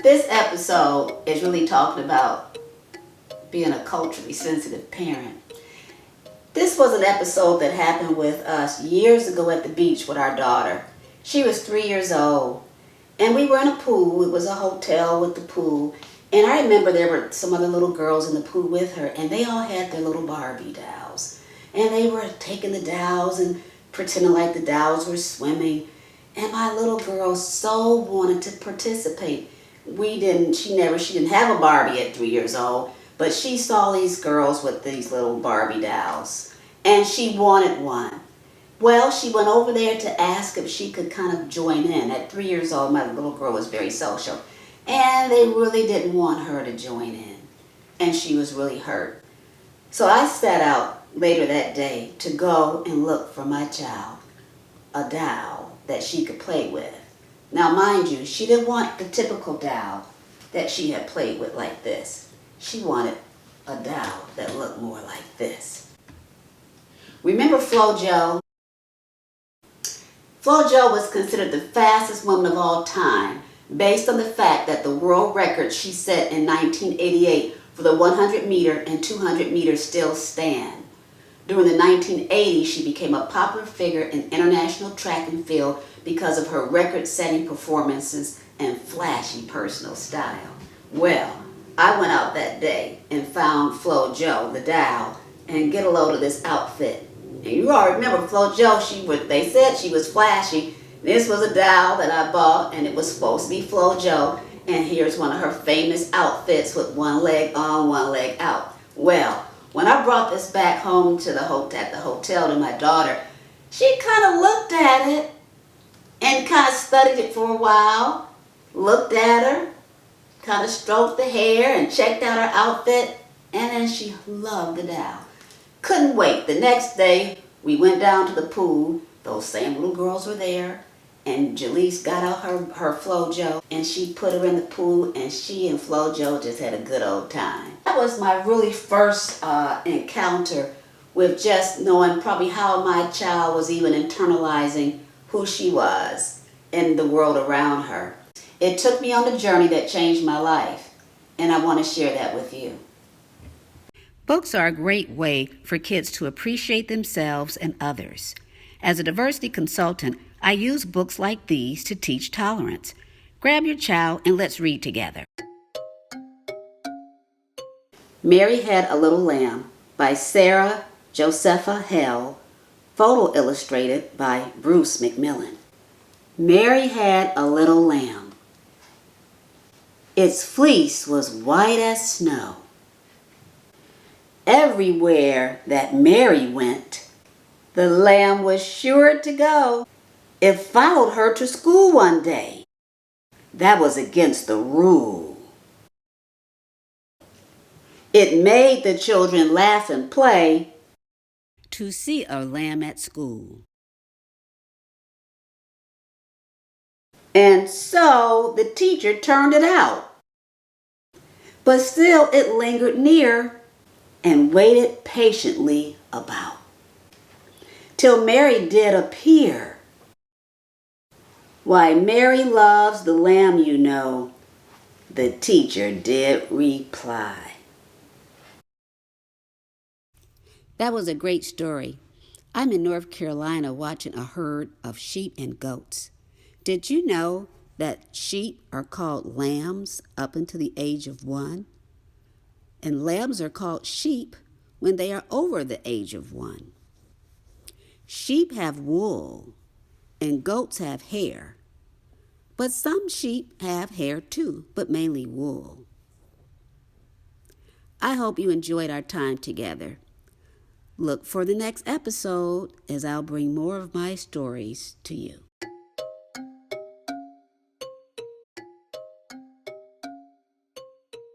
This episode is really talking about being a culturally sensitive parent. This was an episode that happened with us years ago at the beach with our daughter. She was 3 years old, and we were in a pool. It was a hotel with the pool, and I remember there were some other little girls in the pool with her, and they all had their little Barbie dolls. And they were taking the dolls and pretending like the dolls were swimming. And my little girl so wanted to participate. She didn't have a Barbie at 3 years old, but she saw these girls with these little Barbie dolls, and she wanted one. Well, she went over there to ask if she could kind of join in. At 3 years old, my little girl was very social, and they really didn't want her to join in, and she was really hurt. So I set out later that day to go and look for my child a doll that she could play with. Now, mind you, she didn't want the typical doll that she had played with like this. She wanted a doll that looked more like this. Remember FloJo? FloJo was considered the fastest woman of all time based on the fact that the world record she set in 1988 for the 100 meter and 200 meters still stand. During the 1980s, she became a popular figure in international track and field because of her record-setting performances and flashy personal style. Well, I went out that day and found FloJo, the doll, and get a load of this outfit. And you already remember FloJo, they said she was flashy. This was a doll that I bought, and it was supposed to be FloJo. And here's one of her famous outfits with one leg on, one leg out. Well, when I brought this back home to at the hotel to my daughter, she kind of looked at it and kind of studied it for a while, looked at her, kind of stroked the hair and checked out her outfit, and then she loved the doll. Couldn't wait. The next day, we went down to the pool. Those same little girls were there, and Jaleese got out her FloJo, and she put her in the pool, and she and FloJo just had a good old time. That was my really first encounter with just knowing probably how my child was even internalizing who she was in the world around her. It took me on a journey that changed my life, and I want to share that with you. Books are a great way for kids to appreciate themselves and others. As a diversity consultant, I use books like these to teach tolerance. Grab your child and let's read together. Mary Had a Little Lamb by Sarah Josepha Hell, photo illustrated by Bruce McMillan. Mary had a little lamb. Its fleece was white as snow. Everywhere that Mary went, the lamb was sure to go. It followed her to school one day. That was against the rule. It made the children laugh and play to see a lamb at school. And so the teacher turned it out. But still it lingered near and waited patiently about, till Mary did appear. Why, Mary loves the lamb, you know, the teacher did reply. That was a great story. I'm in North Carolina watching a herd of sheep and goats. Did you know that sheep are called lambs up until the age of 1? And lambs are called sheep when they are over the age of 1. Sheep have wool and goats have hair. But some sheep have hair too, but mainly wool. I hope you enjoyed our time together. Look for the next episode as I'll bring more of my stories to you.